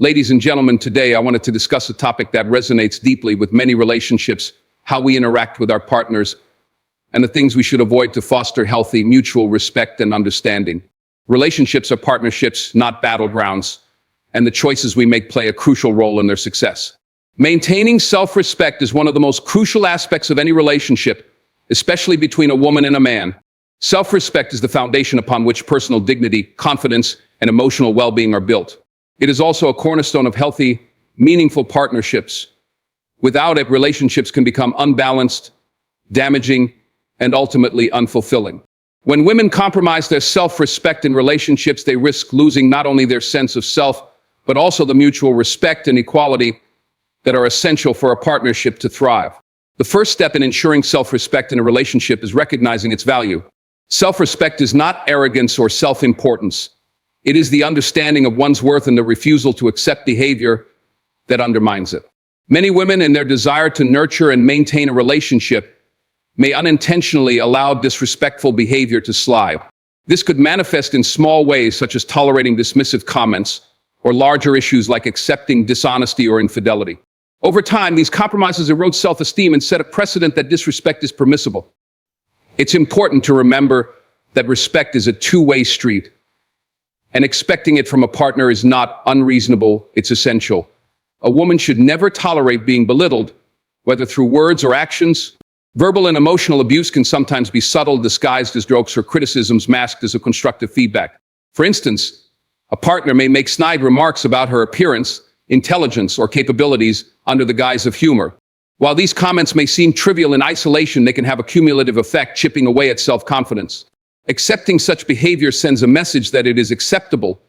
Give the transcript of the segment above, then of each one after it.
Ladies and gentlemen, today I wanted to discuss a topic that resonates deeply with many relationships: how we interact with our partners and the things we should avoid to foster healthy, mutual respect and understanding. Relationships are partnerships, not battlegrounds, and the choices we make play a crucial role in their success. Maintaining self-respect is one of the most crucial aspects of any relationship, especially between a woman and a man. Self-respect is the foundation upon which personal dignity, confidence, and emotional well-being are built. It is also a cornerstone of healthy, meaningful partnerships. Without it, relationships can become unbalanced, damaging, and ultimately unfulfilling. When women compromise their self-respect in relationships, they risk losing not only their sense of self, but also the mutual respect and equality that are essential for a partnership to thrive. The first step in ensuring self-respect in a relationship is recognizing its value. Self-respect is not arrogance or self-importance. It is the understanding of one's worth and the refusal to accept behavior that undermines it. Many women, in their desire to nurture and maintain a relationship, may unintentionally allow disrespectful behavior to slide. This could manifest in small ways, such as tolerating dismissive comments, or larger issues like accepting dishonesty or infidelity. Over time, these compromises erode self-esteem and set a precedent that disrespect is permissible. It's important to remember that respect is a two-way street, and expecting it from a partner is not unreasonable, it's essential. A woman should never tolerate being belittled, whether through words or actions. Verbal and emotional abuse can sometimes be subtle, disguised as jokes or criticisms masked as a constructive feedback. For instance, a partner may make snide remarks about her appearance, intelligence, or capabilities under the guise of humor. While these comments may seem trivial in isolation, they can have a cumulative effect, chipping away at self-confidence. Accepting such behavior sends a message that it is acceptable,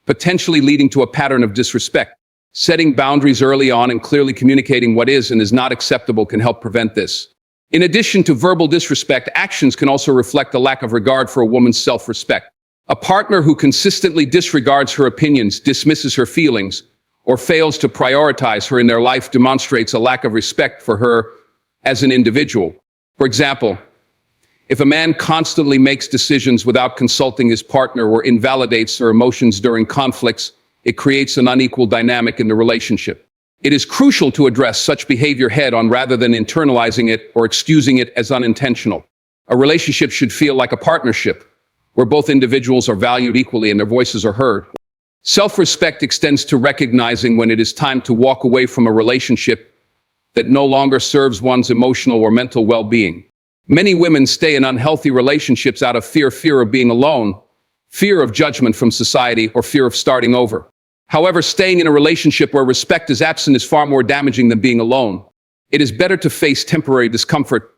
potentially leading to a pattern of disrespect. Setting boundaries early on and clearly communicating what is and is not acceptable can help prevent this. In addition to verbal disrespect, actions can also reflect a lack of regard for a woman's self-respect. A partner who consistently disregards her opinions, dismisses her feelings, or fails to prioritize her in their life demonstrates a lack of respect for her as an individual. For example, if a man constantly makes decisions without consulting his partner or invalidates her emotions during conflicts, it creates an unequal dynamic in the relationship. It is crucial to address such behavior head-on rather than internalizing it or excusing it as unintentional. A relationship should feel like a partnership, where both individuals are valued equally and their voices are heard. Self-respect extends to recognizing when it is time to walk away from a relationship that no longer serves one's emotional or mental well-being. Many women stay in unhealthy relationships out of fear of being alone, fear of judgment from society, or fear of starting over. However, staying in a relationship where respect is absent is far more damaging than being alone. It is better to face temporary discomfort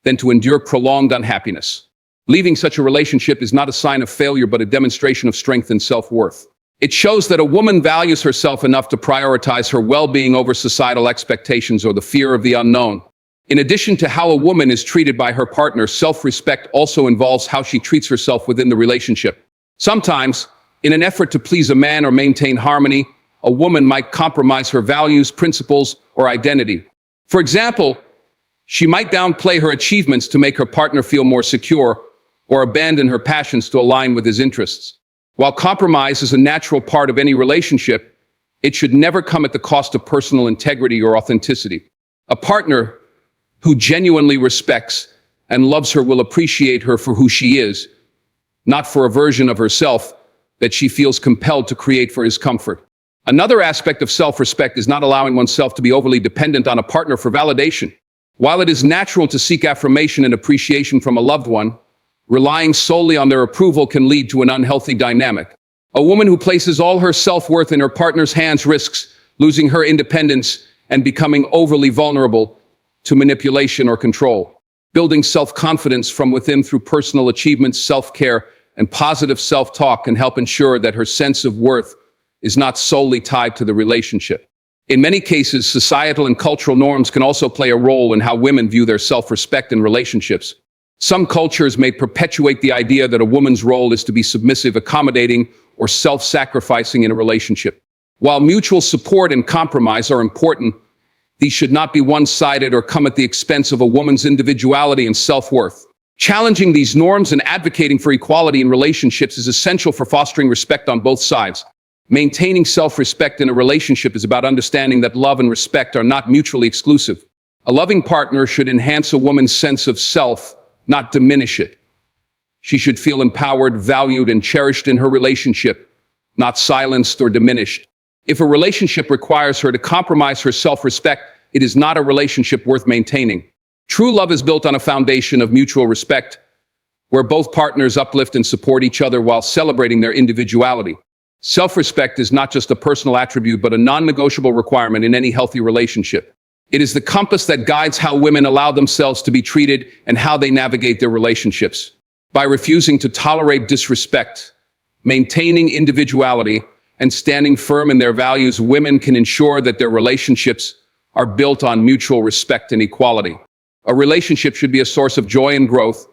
than to endure prolonged unhappiness. Leaving such a relationship is not a sign of failure, but a demonstration of strength and self-worth. It shows that a woman values herself enough to prioritize her well-being over societal expectations or the fear of the unknown. In addition to how a woman is treated by her partner, self-respect also involves how she treats herself within the relationship. Sometimes, in an effort to please a man or maintain harmony, a woman might compromise her values, principles, or identity. For example, she might downplay her achievements to make her partner feel more secure, or abandon her passions to align with his interests. While compromise is a natural part of any relationship, it should never come at the cost of personal integrity or authenticity. A partner who genuinely respects and loves her will appreciate her for who she is, not for a version of herself that she feels compelled to create for his comfort. Another aspect of self-respect is not allowing oneself to be overly dependent on a partner for validation. While it is natural to seek affirmation and appreciation from a loved one, relying solely on their approval can lead to an unhealthy dynamic. A woman who places all her self-worth in her partner's hands risks losing her independence and becoming overly vulnerable to manipulation or control. Building self-confidence from within through personal achievements, self-care, and positive self-talk can help ensure that her sense of worth is not solely tied to the relationship. In many cases, societal and cultural norms can also play a role in how women view their self-respect in relationships. Some cultures may perpetuate the idea that a woman's role is to be submissive, accommodating, or self-sacrificing in a relationship. While mutual support and compromise are important, these should not be one-sided or come at the expense of a woman's individuality and self-worth. Challenging these norms and advocating for equality in relationships is essential for fostering respect on both sides. Maintaining self-respect in a relationship is about understanding that love and respect are not mutually exclusive. A loving partner should enhance a woman's sense of self, not diminish it. She should feel empowered, valued, and cherished in her relationship, not silenced or diminished. If a relationship requires her to compromise her self-respect, it is not a relationship worth maintaining. True love is built on a foundation of mutual respect, where both partners uplift and support each other while celebrating their individuality. Self-respect is not just a personal attribute, but a non-negotiable requirement in any healthy relationship. It is the compass that guides how women allow themselves to be treated and how they navigate their relationships. By refusing to tolerate disrespect, maintaining individuality, and standing firm in their values, women can ensure that their relationships are built on mutual respect and equality. A relationship should be a source of joy and growth,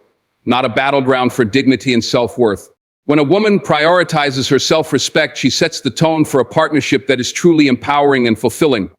not a battleground for dignity and self-worth. When a woman prioritizes her self-respect, she sets the tone for a partnership that is truly empowering and fulfilling.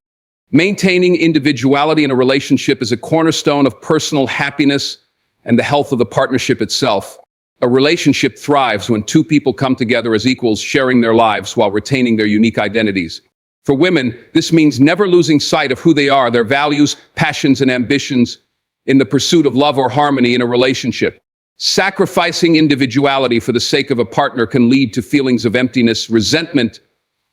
Maintaining individuality in a relationship is a cornerstone of personal happiness and the health of the partnership itself. A relationship thrives when two people come together as equals, sharing their lives while retaining their unique identities. For women, this means never losing sight of who they are, their values, passions, and ambitions in the pursuit of love or harmony in a relationship. Sacrificing individuality for the sake of a partner can lead to feelings of emptiness, resentment,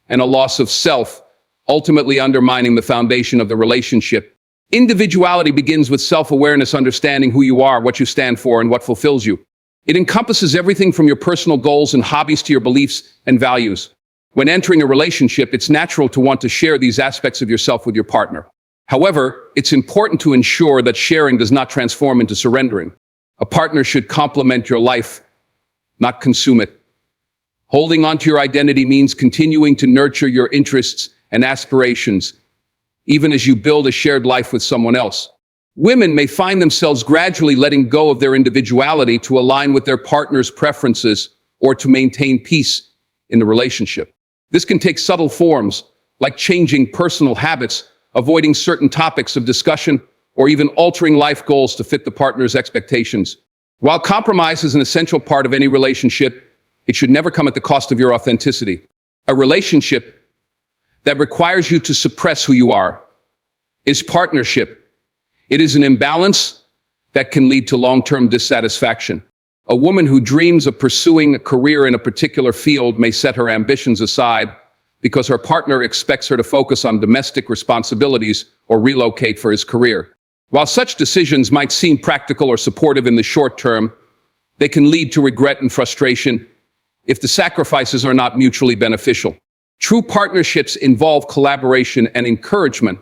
and a loss of self, ultimately undermining the foundation of the relationship. Individuality begins with self-awareness, understanding who you are, what you stand for, and what fulfills you. It encompasses everything from your personal goals and hobbies to your beliefs and values. When entering a relationship, it's natural to want to share these aspects of yourself with your partner. However, it's important to ensure that sharing does not transform into surrendering. A partner should complement your life, not consume it. Holding on to your identity means continuing to nurture your interests and aspirations, even as you build a shared life with someone else. Women may find themselves gradually letting go of their individuality to align with their partner's preferences or to maintain peace in the relationship. This can take subtle forms, like changing personal habits, avoiding certain topics of discussion, or even altering life goals to fit the partner's expectations. While compromise is an essential part of any relationship, it should never come at the cost of your authenticity. A relationship that requires you to suppress who you are is partnership. It is an imbalance that can lead to long-term dissatisfaction. A woman who dreams of pursuing a career in a particular field may set her ambitions aside because her partner expects her to focus on domestic responsibilities or relocate for his career. While such decisions might seem practical or supportive in the short term, they can lead to regret and frustration if the sacrifices are not mutually beneficial. True partnerships involve collaboration and encouragement,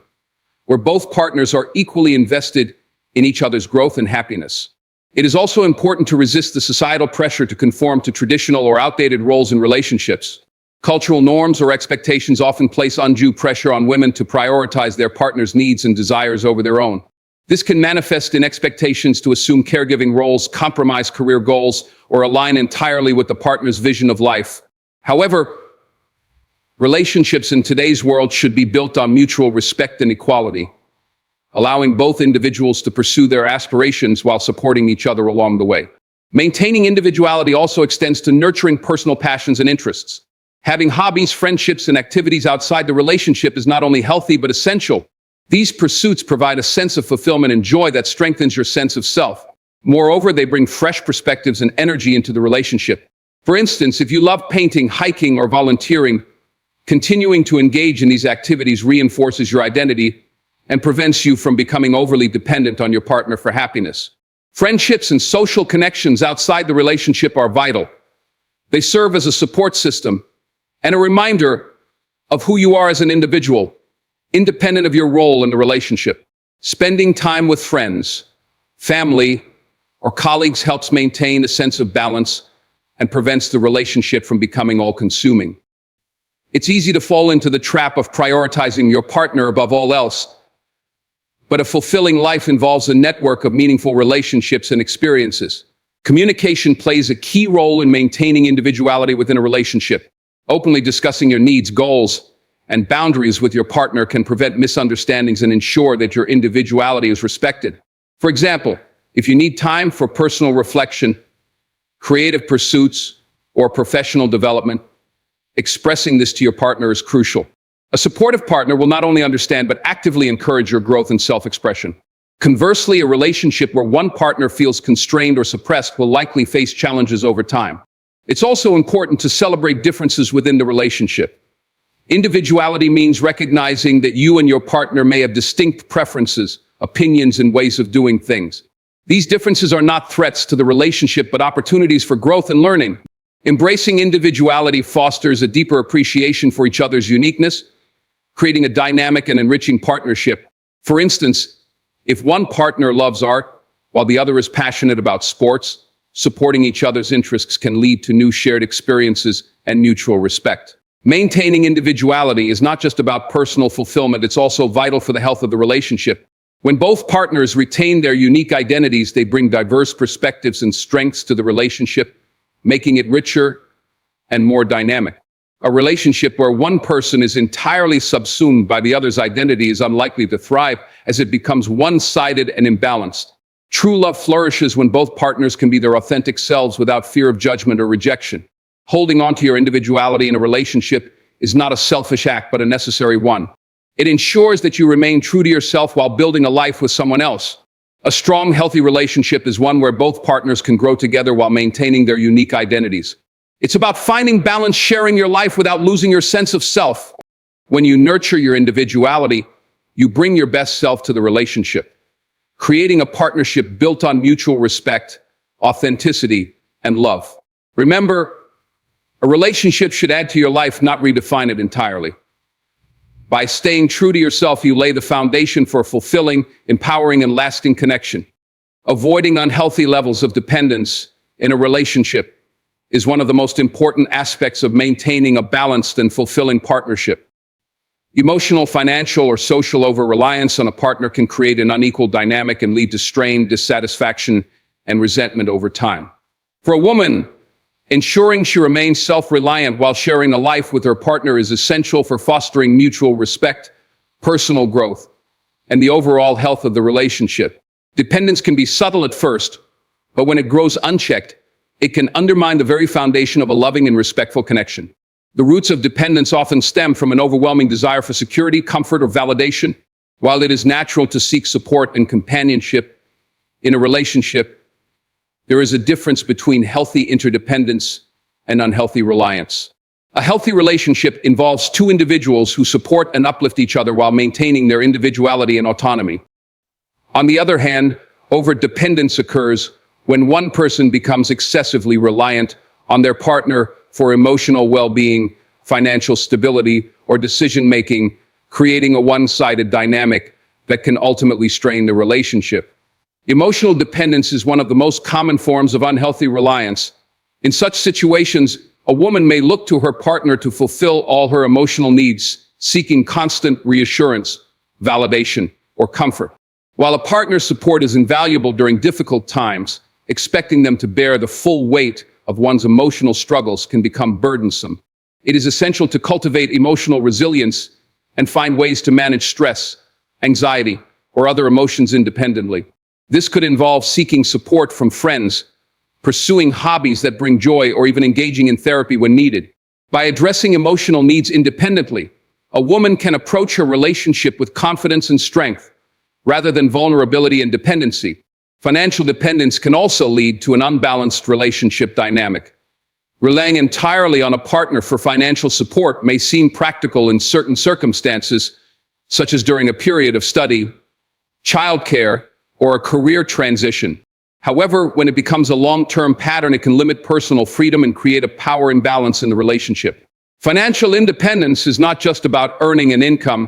where both partners are equally invested in each other's growth and happiness. It is also important to resist the societal pressure to conform to traditional or outdated roles in relationships. Cultural norms or expectations often place undue pressure on women to prioritize their partner's needs and desires over their own. This can manifest in expectations to assume caregiving roles, compromise career goals, or align entirely with the partner's vision of life. However, relationships in today's world should be built on mutual respect and equality, allowing both individuals to pursue their aspirations while supporting each other along the way. Maintaining individuality also extends to nurturing personal passions and interests. Having hobbies, friendships, and activities outside the relationship is not only healthy but essential. These pursuits provide a sense of fulfillment and joy that strengthens your sense of self. Moreover, they bring fresh perspectives and energy into the relationship. For instance, if you love painting, hiking, or volunteering, continuing to engage in these activities reinforces your identity and prevents you from becoming overly dependent on your partner for happiness. Friendships and social connections outside the relationship are vital. They serve as a support system and a reminder of who you are as an individual, independent of your role in the relationship. Spending time with friends, family, or colleagues helps maintain a sense of balance and prevents the relationship from becoming all-consuming. It's easy to fall into the trap of prioritizing your partner above all else, but a fulfilling life involves a network of meaningful relationships and experiences. Communication plays a key role in maintaining individuality within a relationship. Openly discussing your needs, goals, and boundaries with your partner can prevent misunderstandings and ensure that your individuality is respected. For example, if you need time for personal reflection, creative pursuits, or professional development, Expressing this to your partner is crucial. A supportive partner will not only understand but actively encourage your growth and self-expression. Conversely, a relationship where one partner feels constrained or suppressed will likely face challenges over time. It's also important to celebrate differences within the relationship. Individuality means recognizing that you and your partner may have distinct preferences, opinions, and ways of doing things. These differences are not threats to the relationship, but opportunities for growth and learning. Embracing individuality fosters a deeper appreciation for each other's uniqueness, creating a dynamic and enriching partnership. For instance, if one partner loves art while the other is passionate about sports, supporting each other's interests can lead to new shared experiences and mutual respect. Maintaining individuality is not just about personal fulfillment, it's also vital for the health of the relationship. When both partners retain their unique identities, they bring diverse perspectives and strengths to the relationship, making it richer and more dynamic. A relationship where one person is entirely subsumed by the other's identity is unlikely to thrive, as it becomes one-sided and imbalanced. True love flourishes when both partners can be their authentic selves without fear of judgment or rejection. Holding on to your individuality in a relationship is not a selfish act, but a necessary one. It ensures that you remain true to yourself while building a life with someone else. A strong, healthy relationship is one where both partners can grow together while maintaining their unique identities. It's about finding balance, sharing your life without losing your sense of self. When you nurture your individuality, you bring your best self to the relationship, creating a partnership built on mutual respect, authenticity, and love. Remember, a relationship should add to your life, not redefine it entirely. By staying true to yourself, you lay the foundation for a fulfilling, empowering, and lasting connection. Avoiding unhealthy levels of dependence in a relationship is one of the most important aspects of maintaining a balanced and fulfilling partnership. Emotional, financial, or social over-reliance on a partner can create an unequal dynamic and lead to strain, dissatisfaction, and resentment over time. For a woman, ensuring she remains self-reliant while sharing a life with her partner is essential for fostering mutual respect, personal growth, and the overall health of the relationship. Dependence can be subtle at first, but when it grows unchecked, it can undermine the very foundation of a loving and respectful connection. The roots of dependence often stem from an overwhelming desire for security, comfort, or validation. While it is natural to seek support and companionship in a relationship, there is a difference between healthy interdependence and unhealthy reliance. A healthy relationship involves two individuals who support and uplift each other while maintaining their individuality and autonomy. On the other hand, overdependence occurs when one person becomes excessively reliant on their partner for emotional well-being, financial stability, or decision-making, creating a one-sided dynamic that can ultimately strain the relationship. Emotional dependence is one of the most common forms of unhealthy reliance. In such situations, a woman may look to her partner to fulfill all her emotional needs, seeking constant reassurance, validation, or comfort. While a partner's support is invaluable during difficult times, expecting them to bear the full weight of one's emotional struggles can become burdensome. It is essential to cultivate emotional resilience and find ways to manage stress, anxiety, or other emotions independently. This could involve seeking support from friends, pursuing hobbies that bring joy, or even engaging in therapy when needed. By addressing emotional needs independently, a woman can approach her relationship with confidence and strength, rather than vulnerability and dependency. Financial dependence can also lead to an unbalanced relationship dynamic. Relying entirely on a partner for financial support may seem practical in certain circumstances, such as during a period of study, childcare, or a career transition. However, when it becomes a long-term pattern, it can limit personal freedom and create a power imbalance in the relationship. Financial independence is not just about earning an income.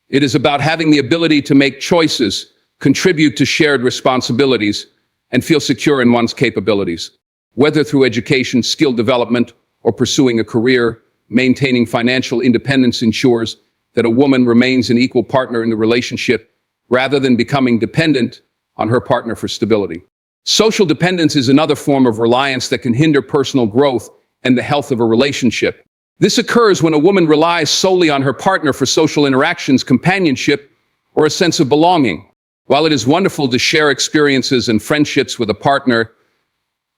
It is about having the ability to make choices, contribute to shared responsibilities, and feel secure in one's capabilities. Whether through education, skill development, or pursuing a career, maintaining financial independence ensures that a woman remains an equal partner in the relationship rather than becoming dependent on her partner for stability. Social dependence is another form of reliance that can hinder personal growth and the health of a relationship. This occurs when a woman relies solely on her partner for social interactions, companionship, or a sense of belonging. While it is wonderful to share experiences and friendships with a partner,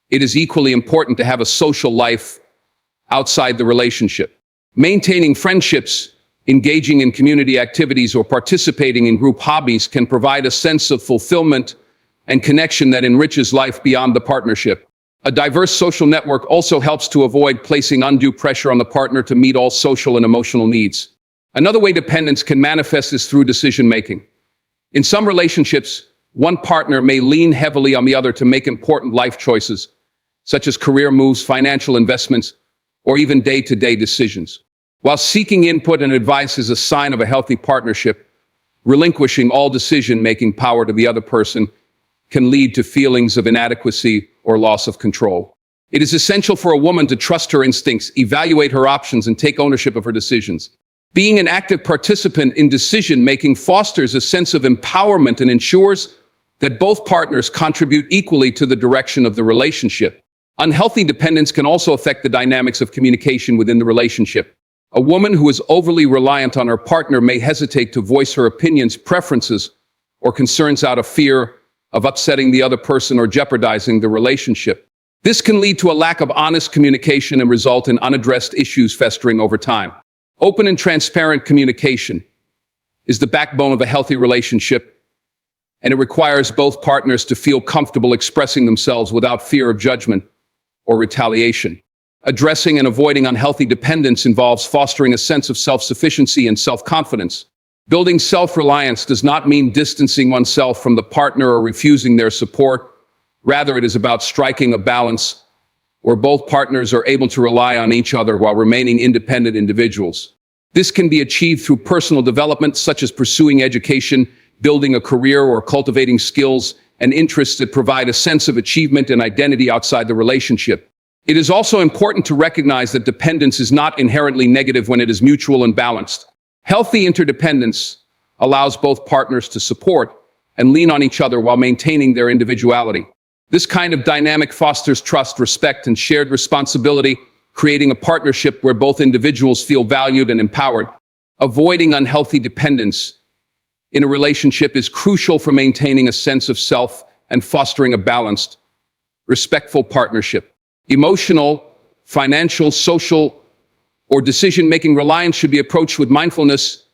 it is equally important to have a social life outside the relationship. Maintaining friendships, engaging in community activities, or participating in group hobbies can provide a sense of fulfillment and connection that enriches life beyond the partnership. A diverse social network also helps to avoid placing undue pressure on the partner to meet all social and emotional needs. Another way dependence can manifest is through decision-making. In some relationships, one partner may lean heavily on the other to make important life choices, such as career moves, financial investments, or even day-to-day decisions. While seeking input and advice is a sign of a healthy partnership, relinquishing all decision-making power to the other person can lead to feelings of inadequacy or loss of control. It is essential for a woman to trust her instincts, evaluate her options, and take ownership of her decisions. Being an active participant in decision-making fosters a sense of empowerment and ensures that both partners contribute equally to the direction of the relationship. Unhealthy dependence can also affect the dynamics of communication within the relationship. A woman who is overly reliant on her partner may hesitate to voice her opinions, preferences, or concerns out of fear of upsetting the other person or jeopardizing the relationship. This can lead to a lack of honest communication and result in unaddressed issues festering over time. Open and transparent communication is the backbone of a healthy relationship, and it requires both partners to feel comfortable expressing themselves without fear of judgment or retaliation. Addressing and avoiding unhealthy dependence involves fostering a sense of self-sufficiency and self-confidence. Building self-reliance does not mean distancing oneself from the partner or refusing their support. Rather, it is about striking a balance where both partners are able to rely on each other while remaining independent individuals. This can be achieved through personal development, such as pursuing education, building a career, or cultivating skills and interests that provide a sense of achievement and identity outside the relationship. It is also important to recognize that dependence is not inherently negative when it is mutual and balanced. Healthy interdependence allows both partners to support and lean on each other while maintaining their individuality. This kind of dynamic fosters trust, respect, and shared responsibility, creating a partnership where both individuals feel valued and empowered. Avoiding unhealthy dependence in a relationship is crucial for maintaining a sense of self and fostering a balanced, respectful partnership. Emotional, financial, social, or decision-making reliance should be approached with mindfulness,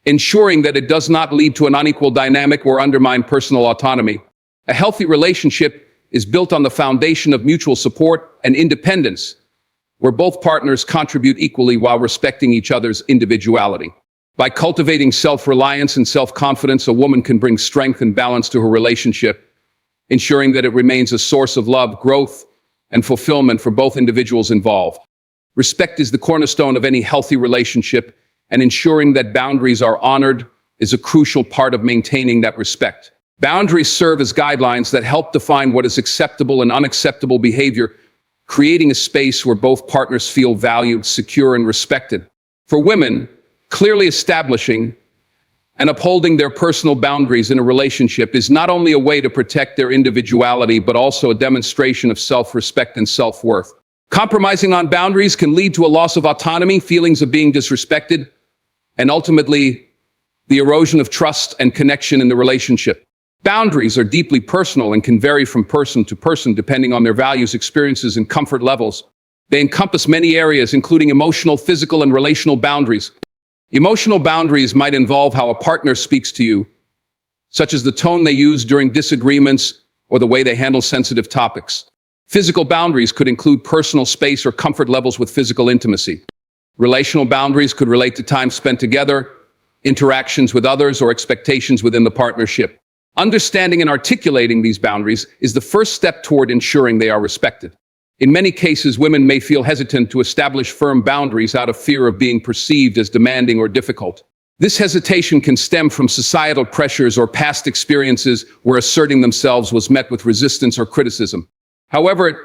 ensuring that it does not lead to an unequal dynamic or undermine personal autonomy. A healthy relationship is built on the foundation of mutual support and independence, where both partners contribute equally while respecting each other's individuality. By cultivating self-reliance and self-confidence, a woman can bring strength and balance to her relationship, ensuring that it remains a source of love, growth, and fulfillment for both individuals involved. Respect is the cornerstone of any healthy relationship, and ensuring that boundaries are honored is a crucial part of maintaining that respect. Boundaries serve as guidelines that help define what is acceptable and unacceptable behavior, creating a space where both partners feel valued, secure, and respected. For women, clearly establishing and upholding their personal boundaries in a relationship is not only a way to protect their individuality, but also a demonstration of self-respect and self-worth. Compromising on boundaries can lead to a loss of autonomy, feelings of being disrespected, and ultimately the erosion of trust and connection in the relationship. Boundaries are deeply personal and can vary from person to person depending on their values, experiences, and comfort levels. They encompass many areas, including emotional, physical, and relational boundaries. Emotional boundaries might involve how a partner speaks to you, such as the tone they use during disagreements or the way they handle sensitive topics. Physical boundaries could include personal space or comfort levels with physical intimacy. Relational boundaries could relate to time spent together, interactions with others, or expectations within the partnership. Understanding and articulating these boundaries is the first step toward ensuring they are respected. In many cases, women may feel hesitant to establish firm boundaries out of fear of being perceived as demanding or difficult. This hesitation can stem from societal pressures or past experiences where asserting themselves was met with resistance or criticism. However,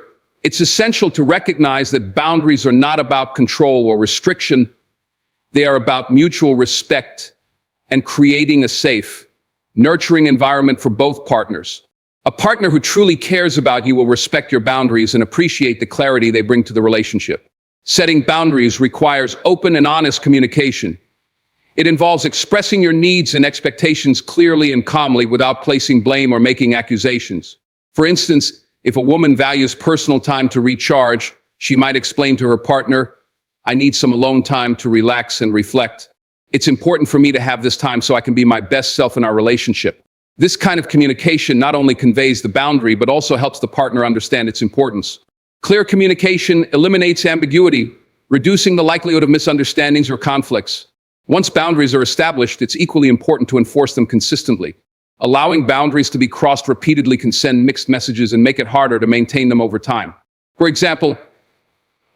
it's essential to recognize that boundaries are not about control or restriction. They are about mutual respect and creating a safe, nurturing environment for both partners. A partner who truly cares about you will respect your boundaries and appreciate the clarity they bring to the relationship. Setting boundaries requires open and honest communication. It involves expressing your needs and expectations clearly and calmly without placing blame or making accusations. For instance, if a woman values personal time to recharge, she might explain to her partner, I need some alone time to relax and reflect. It's important for me to have this time so I can be my best self in our relationship. This kind of communication not only conveys the boundary, but also helps the partner understand its importance. Clear communication eliminates ambiguity, reducing the likelihood of misunderstandings or conflicts. Once boundaries are established, it's equally important to enforce them consistently. Allowing boundaries to be crossed repeatedly can send mixed messages and make it harder to maintain them over time. For example,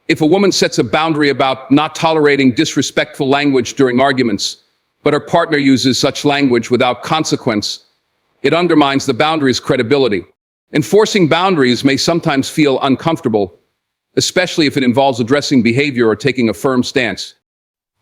if a woman sets a boundary about not tolerating disrespectful language during arguments, but her partner uses such language without consequence, it undermines the boundary's credibility. Enforcing boundaries may sometimes feel uncomfortable, especially if it involves addressing behavior or taking a firm stance.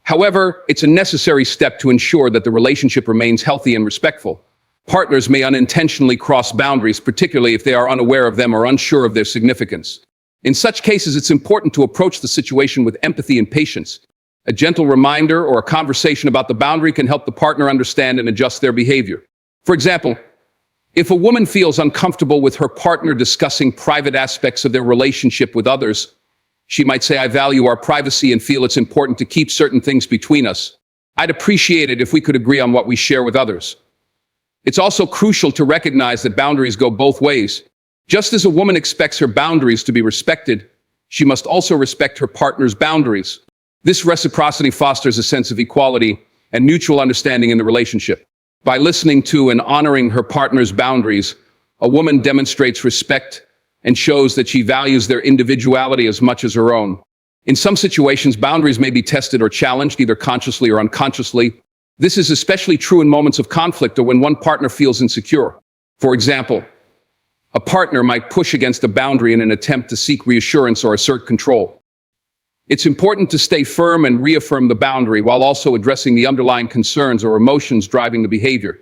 However, it's a necessary step to ensure that the relationship remains healthy and respectful. Partners may unintentionally cross boundaries, particularly if they are unaware of them or unsure of their significance. In such cases, it's important to approach the situation with empathy and patience. A gentle reminder or a conversation about the boundary can help the partner understand and adjust their behavior. For example, if a woman feels uncomfortable with her partner discussing private aspects of their relationship with others, she might say, "I value our privacy and feel it's important to keep certain things between us. I'd appreciate it if we could agree on what we share with others." It's also crucial to recognize that boundaries go both ways. Just as a woman expects her boundaries to be respected, she must also respect her partner's boundaries. This reciprocity fosters a sense of equality and mutual understanding in the relationship. By listening to and honoring her partner's boundaries, a woman demonstrates respect and shows that she values their individuality as much as her own. In some situations, boundaries may be tested or challenged, either consciously or unconsciously. This is especially true in moments of conflict or when one partner feels insecure. For example, a partner might push against a boundary in an attempt to seek reassurance or assert control. It's important to stay firm and reaffirm the boundary while also addressing the underlying concerns or emotions driving the behavior.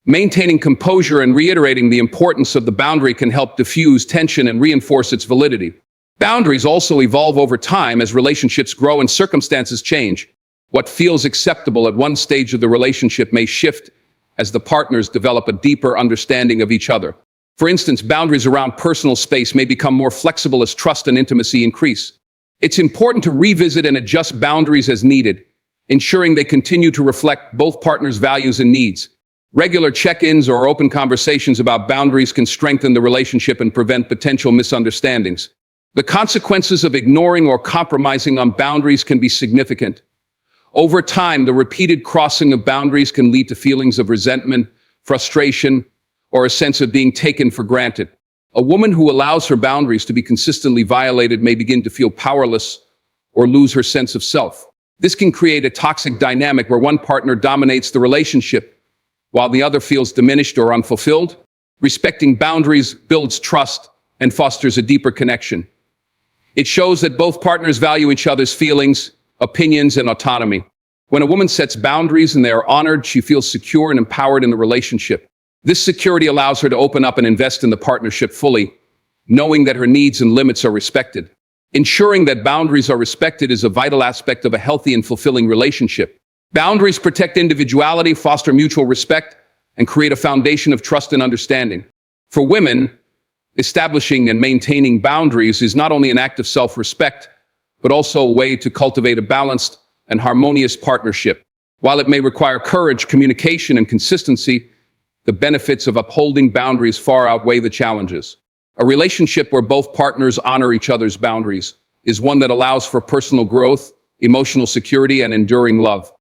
Maintaining composure and reiterating the importance of the boundary can help diffuse tension and reinforce its validity. Boundaries also evolve over time as relationships grow and circumstances change. What feels acceptable at one stage of the relationship may shift as the partners develop a deeper understanding of each other. For instance, boundaries around personal space may become more flexible as trust and intimacy increase. It's important to revisit and adjust boundaries as needed, ensuring they continue to reflect both partners' values and needs. Regular check-ins or open conversations about boundaries can strengthen the relationship and prevent potential misunderstandings. The consequences of ignoring or compromising on boundaries can be significant. Over time, the repeated crossing of boundaries can lead to feelings of resentment, frustration, or a sense of being taken for granted. A woman who allows her boundaries to be consistently violated may begin to feel powerless or lose her sense of self. This can create a toxic dynamic where one partner dominates the relationship, while the other feels diminished or unfulfilled. Respecting boundaries builds trust and fosters a deeper connection. It shows that both partners value each other's feelings, opinions, and autonomy. When a woman sets boundaries and they are honored, she feels secure and empowered in the relationship. This security allows her to open up and invest in the partnership fully, knowing that her needs and limits are respected. Ensuring that boundaries are respected is a vital aspect of a healthy and fulfilling relationship. Boundaries protect individuality, foster mutual respect, and create a foundation of trust and understanding. For women, establishing and maintaining boundaries is not only an act of self-respect, but also a way to cultivate a balanced and harmonious partnership. While it may require courage, communication, and consistency, the benefits of upholding boundaries far outweigh the challenges. A relationship where both partners honor each other's boundaries is one that allows for personal growth, emotional security, and enduring love.